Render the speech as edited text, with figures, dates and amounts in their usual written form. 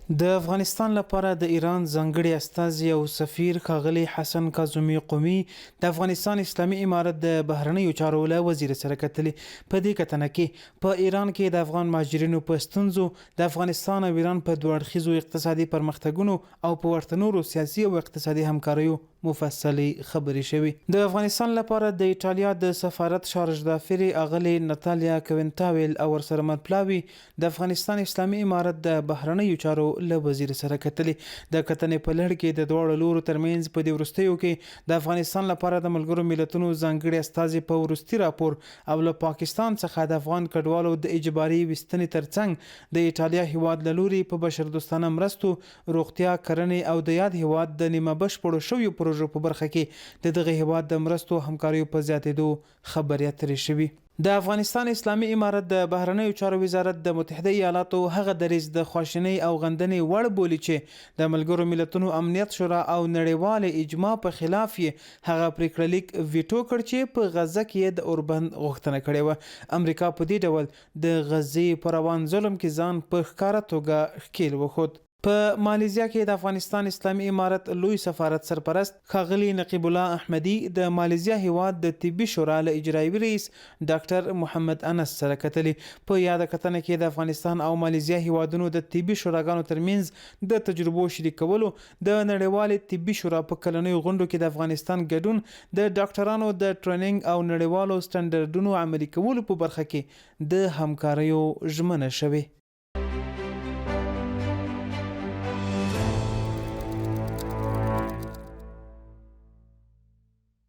د افغانستان لپاره د ایران ځانګړي استازي او سفیر ښاغلی حسن کاظمي قومي د افغانستان اسلامي امارت د بهرنیو چارو له وزیر سره کتلې. په دې کتنه کې په ایران کې د افغان مهاجرینو په ستونزو، د افغانستان او ایران په دوه اړخیزو اقتصادي پرمختګونو او په ورته نورو سیاسي او اقتصادي همکاریو مفصلې خبرې شوې. د افغانستان لپاره د ایټالیا د سفارت شارژ دافرې اغلې ناتالیا کوینتاویل او ورسره مرپلاوي د افغانستان اسلامي امارت د بهرنیو چارو له وزیر سره کتلې. د کتنې په لړ کې د دواړو لورو ترمنځ په دې وروستیو کې د افغانستان لپاره د ملګرو ملتونو ځانګړي استازي په وروستي راپور او له پاکستان څخه د افغان کډوالو د اجباري وستنې ترڅنګ د ایټالیا هیواد له لوري په بشردوستانه مرستو، روغتیا، کرنې او د یاد هیواد د نیمه بشپړو شویو پروژو په برخه کې د دغه هیواد د مرستو همکاریو په زیاتېدو خبرې اترې شوي. د افغانستان اسلامي امارت د بهرنیو چارو وزارت د متحده ایالاتو هغه دریځ د خواشینۍ او غندنې وړ بولي چې د ملګرو ملتونو امنیت شورا او نړیوال اجماع په خلاف یې هغه پریکړه لیک ویټو کړ چې په غزه کې د اوربند غوښتنه کړې وه. امریکا په دې ډول د غزې په روان ظلم کې ځان په ښکاره توګه ښکیل وښود. په مالیزیا کې د افغانستان اسلامي امارت لوی سفارت سرپرست ښاغلی نقیب الله احمدي د مالیزیا هیواد د طبي شورا له اجرایوي رئیس ډاکټر محمد انس سره کتلې. په یاده کتنه کې د افغانستان او مالیزیا هیوادونو د طبي شوراګانو ترمنځ د تجربو شریکولو، د نړیوالې طبي شورا په کلنیو غونډو کې د افغانستان ګډون، د ډاکټرانو د ټریننګ او نړیوالو سټنډرډونو عملي کولو په برخه کې د همکاریو ژمنه شوې.